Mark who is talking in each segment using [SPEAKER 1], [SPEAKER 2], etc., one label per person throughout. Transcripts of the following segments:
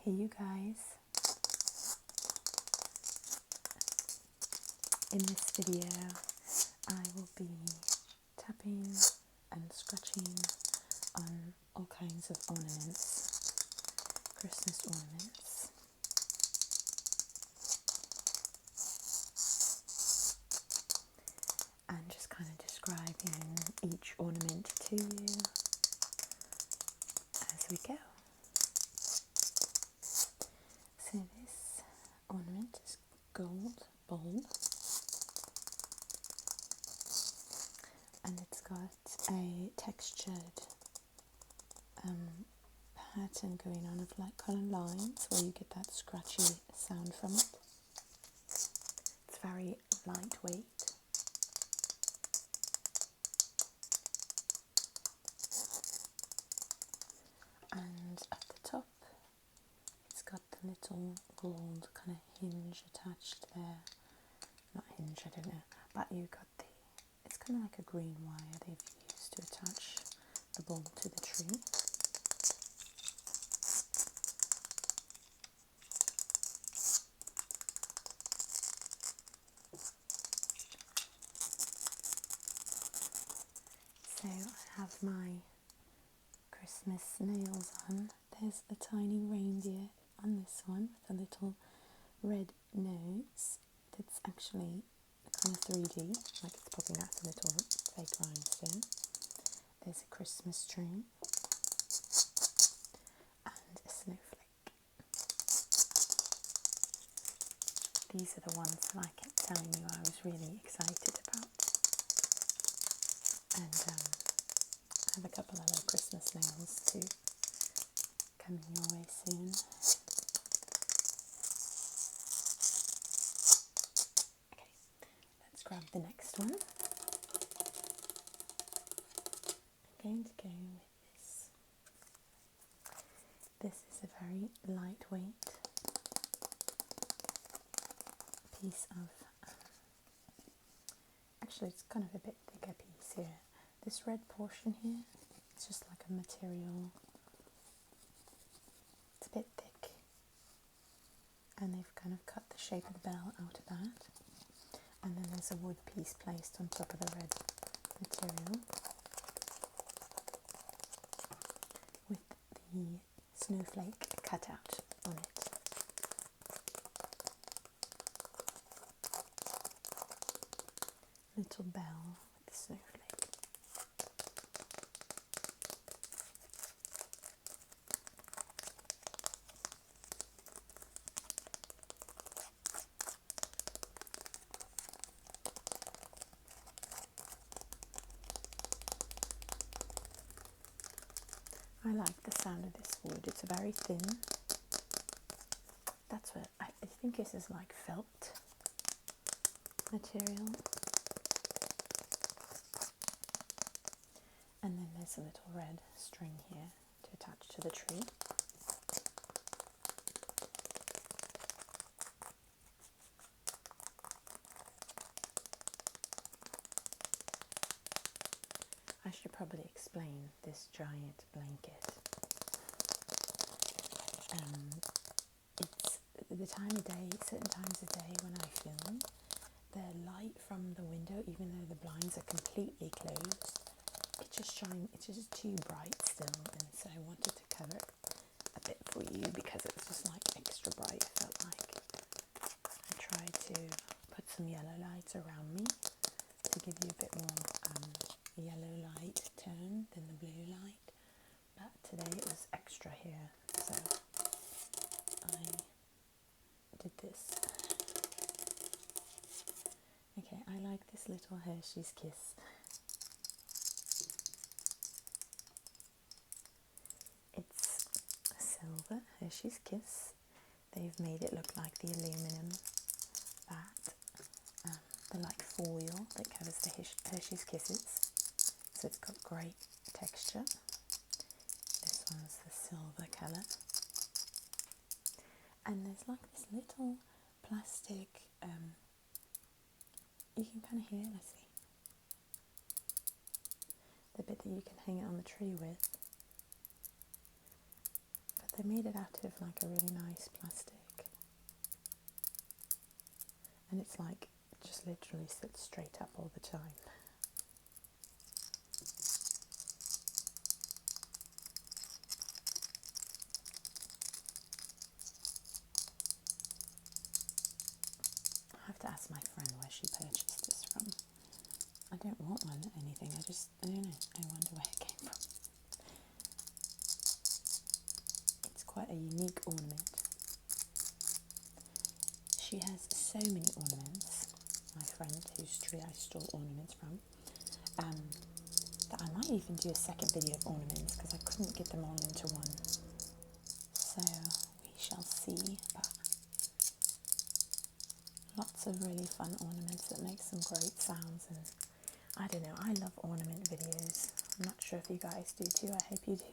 [SPEAKER 1] Hey you guys, in this video I will be tapping and scratching on all kinds of ornaments, Christmas ornaments. And just kind of describing each ornament to you as we go. So this ornament is gold bulb, and it's got a textured pattern going on of like colour lines where you get that scratchy sound from it. It's very lightweight. And at the top it's got the little gold kind of hinge attached there. Not hinge, I don't know. But you got the, it's kind of like a green wire they've used to attach the bulb to the tree. So I have my Christmas nails on. There's a tiny reindeer on this one with a little red nose that's actually kind of 3D, like it's popping out a little fake rhinestone. There's a Christmas tree and a snowflake. These are the ones that I kept telling you I was really excited about. And I have a couple of other Christmas nails too coming your way soon. Okay, let's grab the next one. I'm going to go with this. This is a very lightweight piece of, actually it's kind of a bit thicker piece here. This red portion here, it's just like a material, it's a bit thick, and they've kind of cut the shape of the bell out of that, and then there's a wood piece placed on top of the red material with the snowflake cut out on it. Little bell with the snowflake. I like the sound of this wood. It's very thin. That's what I think this is, like felt material. And then there's a little red string here to attach to the tree. I should probably explain this giant blanket. It's the time of day, certain times of day when I film, the light from the window, even though the blinds are completely closed, it's just too bright still, and so I wanted to cover it a bit for you because it was just like extra bright. It felt like I tried to put some yellow lights around me to give you a bit more yellow light tone than the blue light, but today it was extra here, so I did this. Okay, I like this little Hershey's Kiss. It's a silver Hershey's Kiss. They've made it look like the aluminum that the like foil that covers the Hershey's Kisses. So it's got great texture. This one's the silver colour. And there's like this little plastic, you can kind of hear, let's see, the bit that you can hang it on the tree with. But They made it out of like a really nice plastic, and it's like just literally sits straight up all the time. I have to ask my friend where she purchased this from. I don't want one or anything, I don't know, I wonder where it came from. It's quite a unique ornament. She has so many ornaments, my friend whose tree I stole ornaments from, that I might even do a second video of ornaments because I couldn't get them all into one. So we shall see, but lots of really fun ornaments that make some great sounds, and I don't know, I love ornament videos. I'm not sure if you guys do too, I hope you do.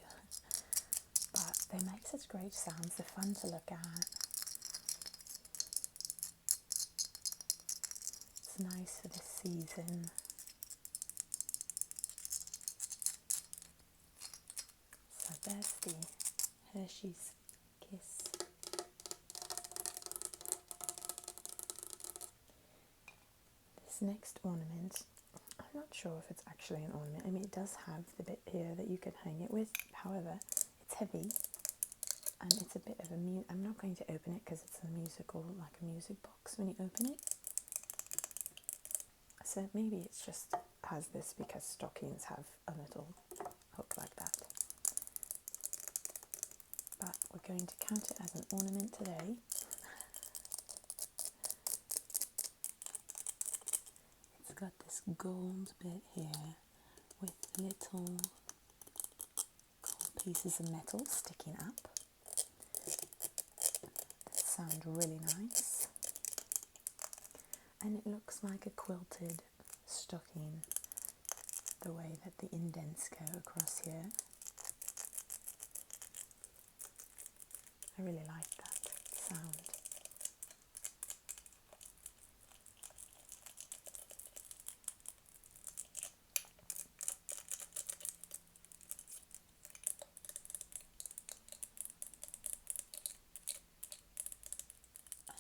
[SPEAKER 1] But they make such great sounds, they're fun to look at. It's nice for this season. So there's the Hershey's Kiss. This next ornament, I'm not sure if it's actually an ornament. I mean, it does have the bit here that you can hang it with. However, it's heavy and it's a bit of a I'm not going to open it because it's a musical, like a music box when you open it. So maybe it's just has this because stockings have a little hook like that. But we're going to count it as an ornament today. It's got this gold bit here with little gold pieces of metal sticking up. That sound really nice. And it looks like a quilted stocking, the way that the indents go across here. I really like that sound.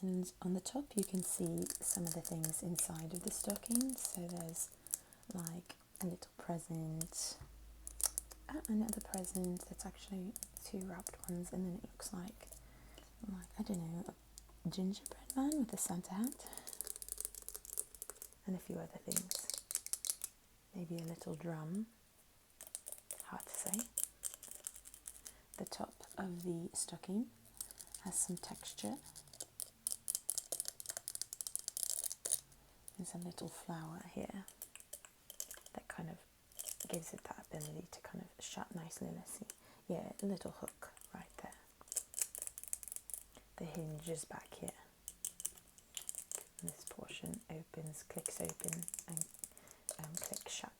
[SPEAKER 1] And on the top you can see some of the things inside of the stocking. So there's like a little present, another present, it's actually two wrapped ones, and then it looks like I don't know, a gingerbread man with a Santa hat, and a few other things. Maybe a little drum, hard to say. The top of the stocking has some texture. There's a little flower here that kind of gives it that ability to kind of shut nicely. Let's see. Yeah, a little hook right there. The hinge is back here. And this portion opens, clicks open, and clicks shut.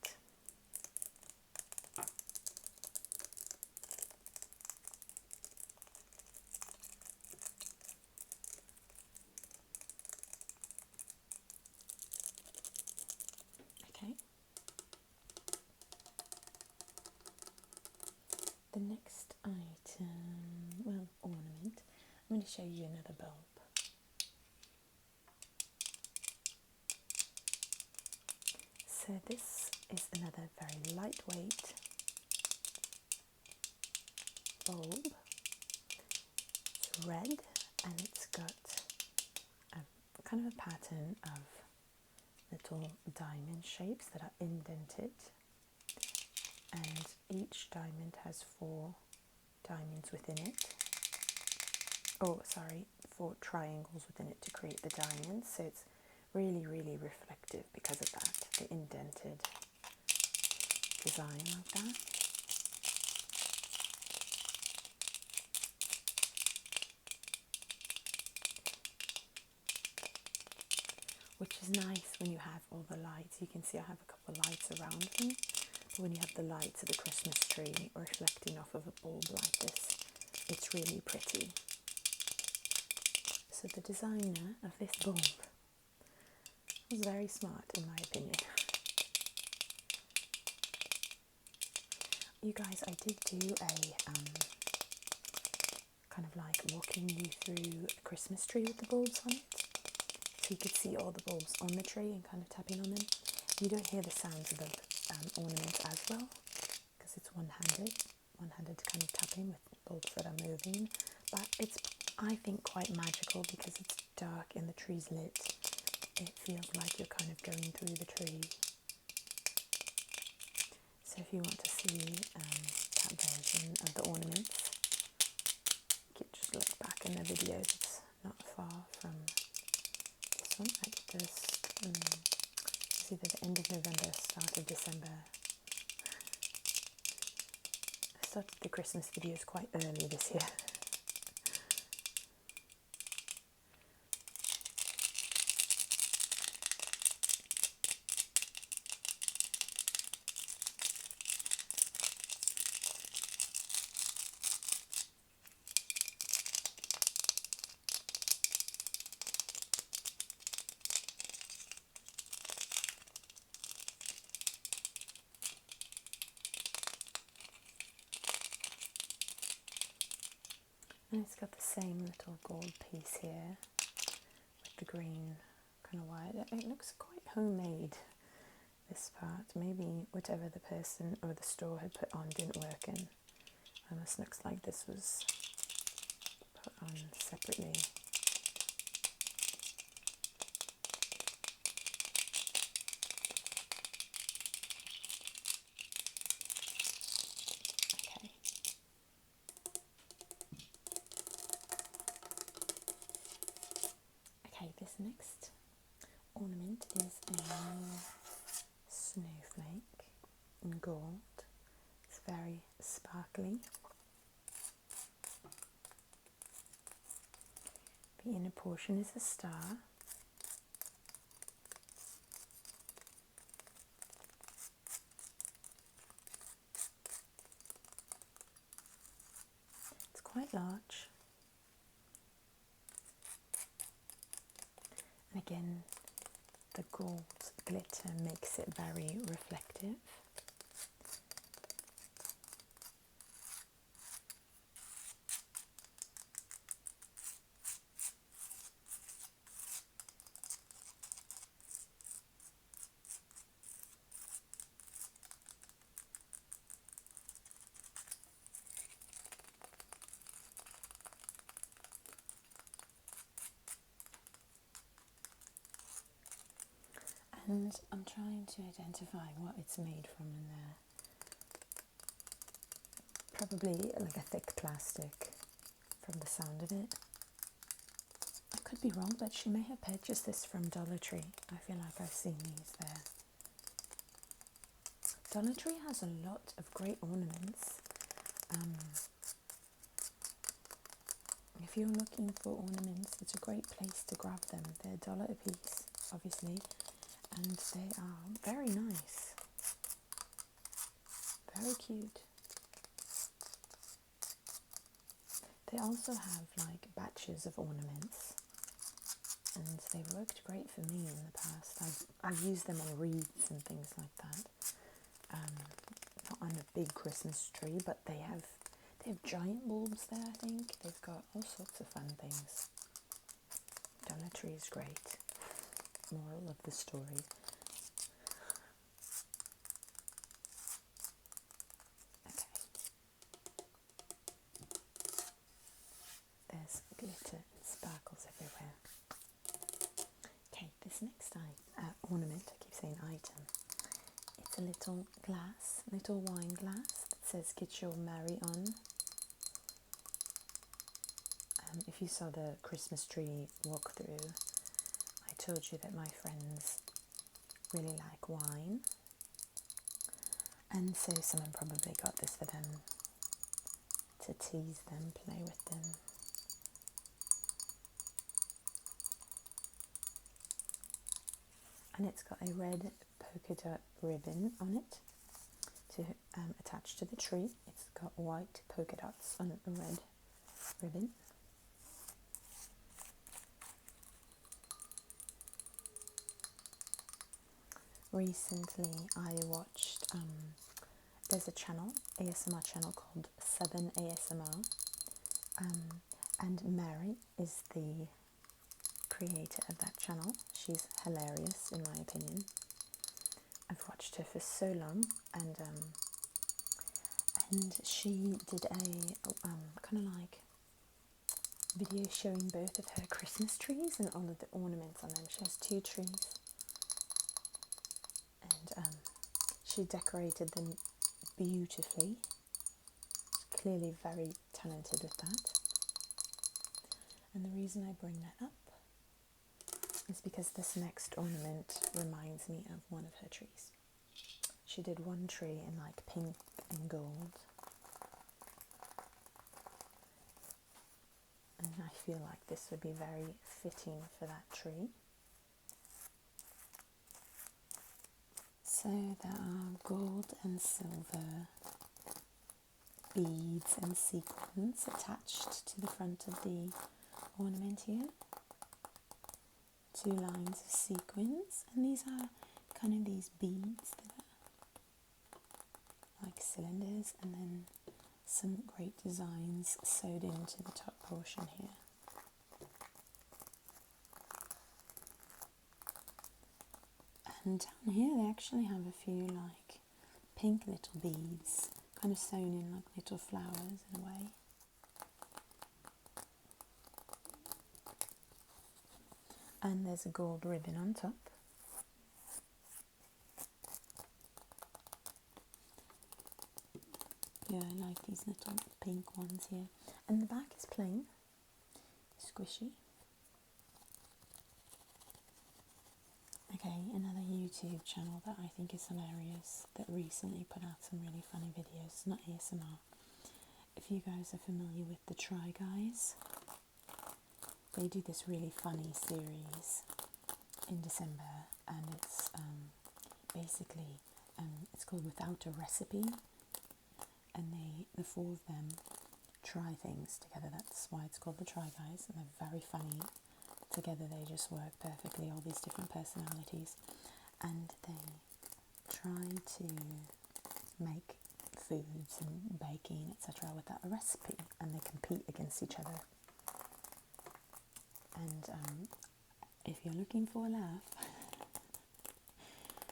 [SPEAKER 1] Okay. The next item, well, ornament, I'm going to show you another bulb. So this is another very lightweight bulb. It's red and it's got a kind of a pattern of little diamond shapes that are indented, and each diamond has 4 diamonds within it. Oh, sorry, 4 triangles within it to create the diamonds. So it's really, really reflective because of that, the indented design like that. Which is nice when you have all the lights. You can see I have a couple of lights around me. But when you have the lights of the Christmas tree reflecting off of a bulb like this, it's really pretty. So the designer of this bulb was very smart, in my opinion. You guys, I did do kind of like walking you through a Christmas tree with the bulbs on it. So you could see all the bulbs on the tree and kind of tapping on them. You don't hear the sounds of the ornament as well because it's one-handed kind of tapping with bulbs that are moving. But it's, I think, quite magical because it's dark and the tree's lit. It feels like you're kind of going through the tree. So if you want to see that version of the ornaments, you could just look back in the videos. It's not far from this one. I did this, it's either the end of November, start of December. I started the Christmas videos quite early this year. And it's got the same little gold piece here with the green kind of wire. It looks quite homemade, this part. Maybe whatever the person or the store had put on didn't work, and almost looks like this was put on separately. Okay, this next ornament is a snowflake in gold. It's very sparkly. The inner portion is a star. It's quite large. And again, the gold glitter makes it very reflective. And I'm trying to identify what it's made from in there. Probably like a thick plastic from the sound of it. I could be wrong, but she may have purchased this from Dollar Tree. I feel like I've seen these there. Dollar Tree has a lot of great ornaments. If you're looking for ornaments, it's a great place to grab them. They're $1 a piece, obviously. And they are very nice, very cute. They also have like batches of ornaments, and they've worked great for me in the past. I've used them on wreaths and things like that. Not on a big Christmas tree, but they have giant bulbs there. I think they've got all sorts of fun things. Dollar Tree is great. Moral of the story. Okay. There's glitter and sparkles everywhere. Okay, this next ornament, I keep saying item, it's a little glass, little wine glass that says "Get Your Merry On." If you saw the Christmas tree walkthrough, I told you that my friends really like wine, and so someone probably got this for them to tease them, play with them. And it's got a red polka dot ribbon on it to attach to the tree. It's got white polka dots on a red ribbon. Recently I watched, there's a channel, ASMR channel called 7 ASMR. And Mary is the creator of that channel. She's hilarious in my opinion. I've watched her for so long, and she did a kind of like video showing both of her Christmas trees and all of the ornaments on them. She has 2 trees, and she decorated them beautifully. Clearly very talented with that. And the reason I bring that up is because this next ornament reminds me of one of her trees. She did one tree in like pink and gold, and I feel like this would be very fitting for that tree. So there are gold and silver beads and sequins attached to the front of the ornament here. 2 lines of sequins, and these are kind of these beads that are like cylinders, and then some great designs sewed into the top portion here. And down here they actually have a few like pink little beads, kind of sewn in like little flowers in a way. And there's a gold ribbon on top. Yeah, I like these little pink ones here. And the back is plain, squishy. Okay, another YouTube channel that I think is hilarious, that recently put out some really funny videos, not ASMR. If you guys are familiar with the Try Guys, they do this really funny series in December, and it's basically it's called Without a Recipe, and the 4 of them try things together. That's why it's called the Try Guys, and they're very funny. Together they just work perfectly, all these different personalities, and they try to make foods and baking, etc. without a recipe, and they compete against each other. And if you're looking for a laugh,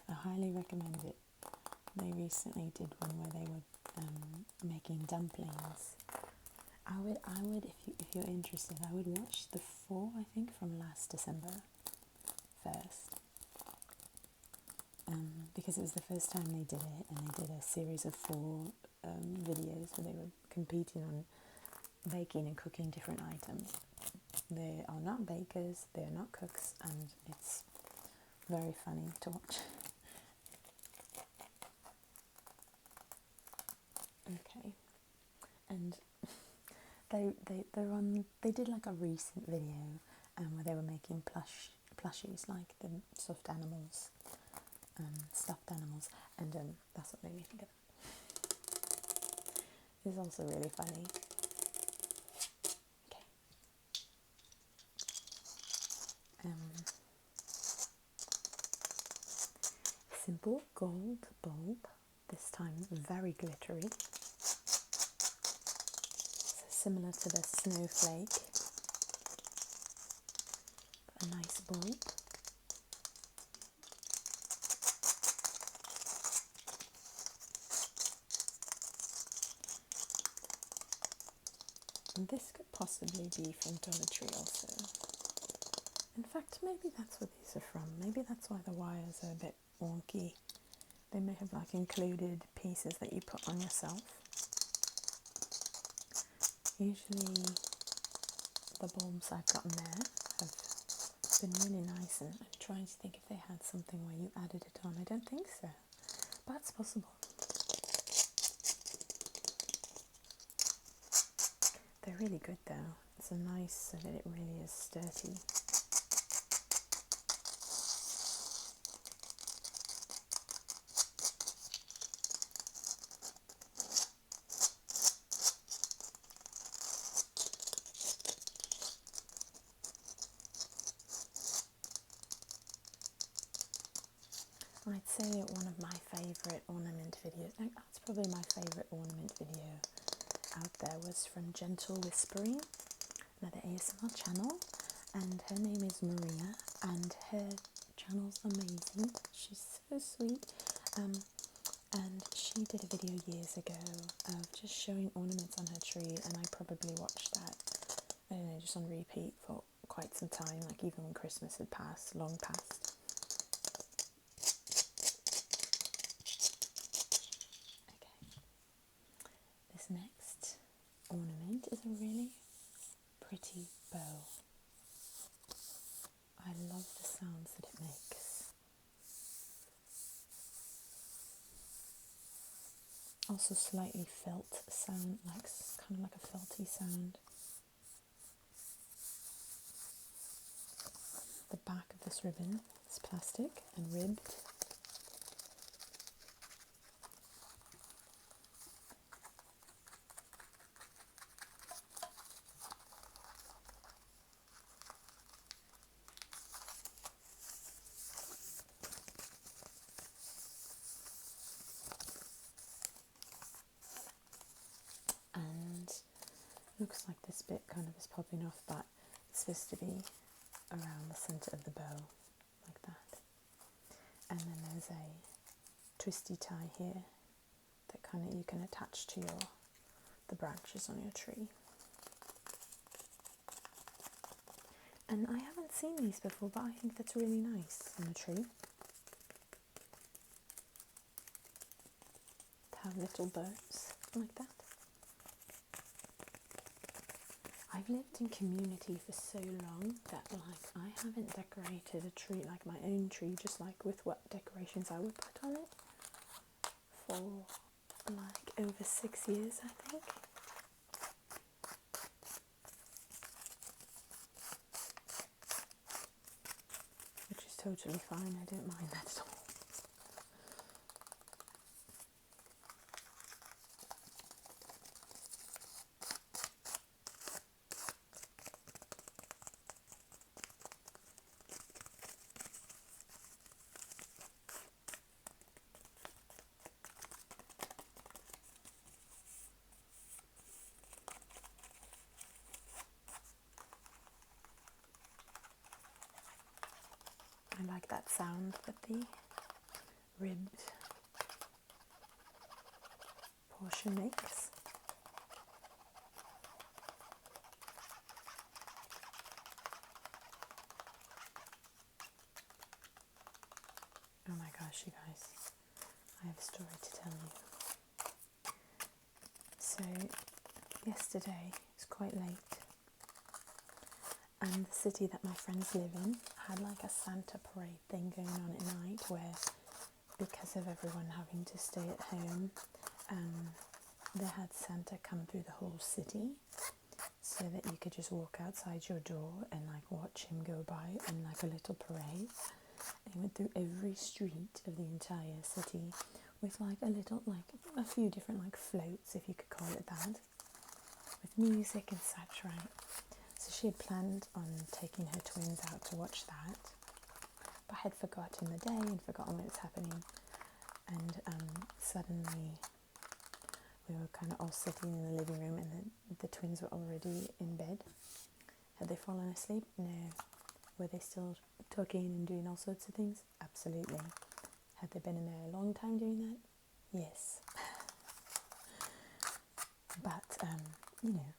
[SPEAKER 1] I highly recommend it. They recently did one where they were making dumplings. I would, if you're interested, I would watch the 4, I think, from last December first, because it was the first time they did it, and they did a series of 4 videos where they were competing on baking and cooking different items. They are not bakers, they are not cooks, and it's very funny to watch. Okay, and they did like a recent video where they were making plushies, like the stuffed animals, and that's what made me think of it. It's also really funny. Okay. Simple gold bulb, this time very glittery. So similar to the snowflake, but a nice bulb. And this could possibly be from Dollar Tree also. In fact, maybe that's what these are from. Maybe that's why the wires are a bit wonky. They may have like included pieces that you put on yourself. Usually the bulbs I've gotten there have been really nice, and I'm trying to think if they had something where you added it on. I don't think so, but it's possible. They're really good though. It's a nice so that it really is sturdy. I'd say one of my favourite ornament videos, that's probably my favourite ornament video out there was from Gentle Whispering, another ASMR channel, and her name is Maria, and her channel's amazing. She's so sweet. And she did a video years ago of just showing ornaments on her tree, and I probably watched that, I don't know, just on repeat for quite some time, like even when Christmas had passed, long past. Okay, this next ornament is a really pretty bow. I love the sounds that it makes. Also slightly felt sound, like kind of like a felty sound. The back of this ribbon is plastic and ribbed. And looks like this bit kind of is popping off, but it's supposed to be around the centre of the bow, like that. And then there's a twisty tie here that kind of you can attach to the branches on your tree. And I haven't seen these before, but I think that's really nice on a tree, to have little bows like that. I've lived in community for so long that like I haven't decorated a tree, like my own tree, just like with what decorations I would put on it, for like over 6 years, I think. Which is totally fine, I don't mind that at all. I like that sound that the ribbed portion makes. Oh my gosh, you guys, I have a story to tell you. So, yesterday, it's quite late, and the city that my friends live in had like a Santa parade thing going on at night, where because of everyone having to stay at home, they had Santa come through the whole city, so that you could just walk outside your door and like watch him go by in like a little parade. And he went through every street of the entire city with like a little, like a few different like floats, if you could call it that, with music and such, right? So she had planned on taking her twins out to watch that, but had forgotten the day and forgotten what was happening. And suddenly we were kind of all sitting in the living room, and the twins were already in bed. Had they fallen asleep? No. Were they still talking and doing all sorts of things? Absolutely. Had they been in there a long time doing that? Yes. But, you know,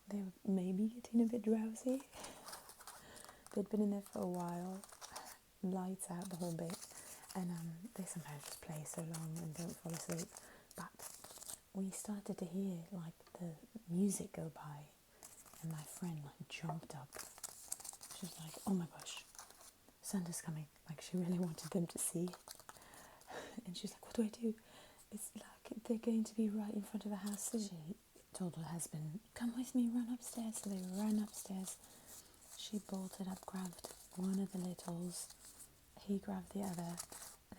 [SPEAKER 1] they were maybe getting a bit drowsy. They'd been in there for a while, lights out the whole bit, and they sometimes just play so long and don't fall asleep. But we started to hear like the music go by, and my friend like jumped up. She was like, "Oh my gosh, Santa's coming!" Like she really wanted them to see. And she's like, "What do I do? It's like they're going to be right in front of the house." So she told her husband, "Come with me, run upstairs." So they ran upstairs. She bolted up, grabbed one of the littles. He grabbed the other.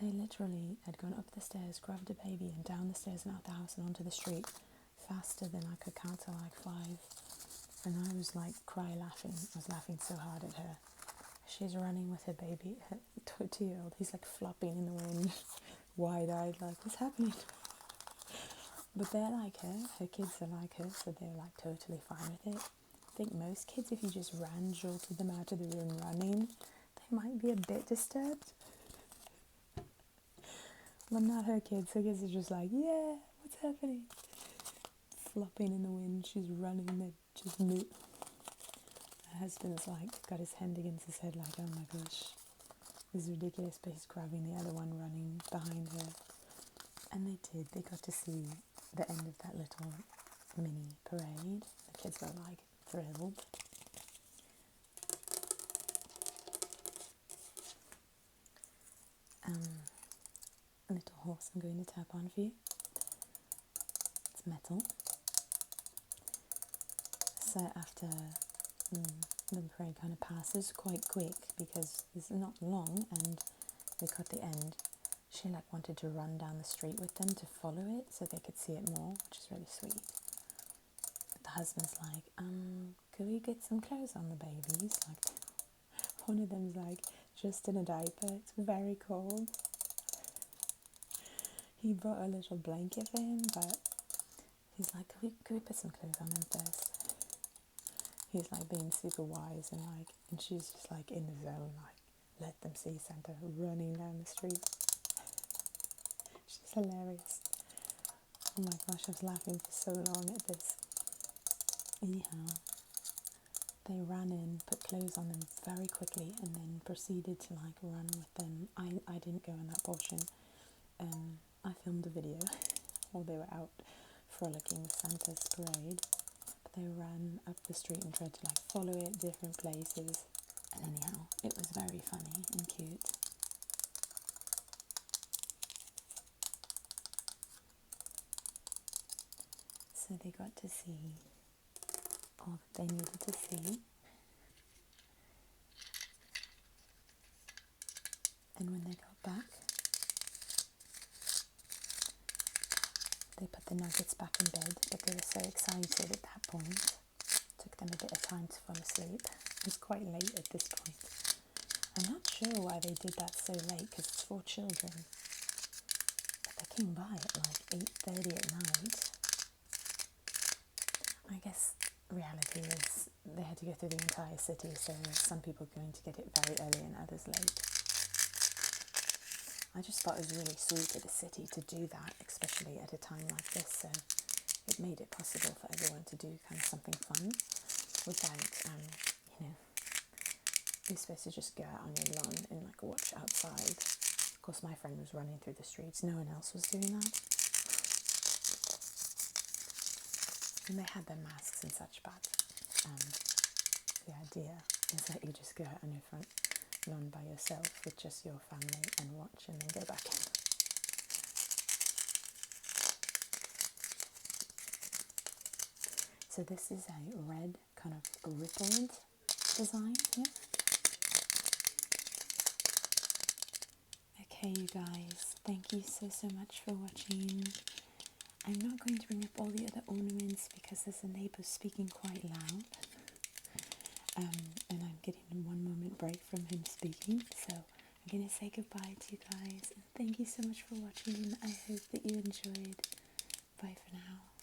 [SPEAKER 1] They literally had gone up the stairs, grabbed a baby, and down the stairs and out the house and onto the street faster than I could count to like 5. And I was like laughing. I was laughing so hard at her. She's running with her baby, her 2-year-old. He's like flopping in the wind, wide-eyed, like, what's happening? But they're like her kids are like her, so they're like totally fine with it. I think most kids, if you just ran, jolted them out of the room running, they might be a bit disturbed. But not her kids. Her kids are just like, yeah, what's happening? Flopping in the wind, she's running, they just move. Her husband's like, got his hand against his head like, oh my gosh, this is ridiculous, but he's grabbing the other one running behind her. And they got to see the end of that little mini parade. The kids were like thrilled. A little horse I'm going to tap on for you. It's metal. So after the parade kind of passes quite quick because it's not long and they got the end, she like wanted to run down the street with them to follow it so they could see it more, which is really sweet. But the husband's like, could we get some clothes on the babies? Like, one of them's like, just in a diaper, it's very cold. He brought a little blanket for him, but he's like, could we put some clothes on him first? He's like being super wise and she's just like in the zone, like, let them see Santa running down the street. She's hilarious. Oh my gosh, I was laughing for so long at this. Anyhow, they ran in, put clothes on them very quickly, and then proceeded to like run with them. I didn't go in that portion. I filmed a video while they were out frolicking with Santa's parade. But they ran up the street and tried to like follow it different places. And anyhow, it was very funny and cute. So they got to see all that they needed to see. And when they got back, they put the nuggets back in bed, but they were so excited at that point. Took them a bit of time to fall asleep. It was quite late at this point. I'm not sure why they did that so late, because it's for children. But they came by at like 8:30 at night. I guess reality is they had to go through the entire city, so some people are going to get it very early and others late. I just thought it was really sweet of the city to do that, especially at a time like this, so it made it possible for everyone to do kind of something fun without, you're supposed to just go out on your lawn and like watch outside. Of course, my friend was running through the streets, no one else was doing that. And they had their masks and such, but the idea is that you just go out on your front lawn by yourself with just your family and watch and then go back in. So this is a red kind of rippled design here. Okay, you guys, thank you so much for watching. I'm not going to bring up all the other ornaments because there's a neighbour speaking quite loud. And I'm getting a 1 moment break from him speaking, so I'm going to say goodbye to you guys. And thank you so much for watching. I hope that you enjoyed. Bye for now.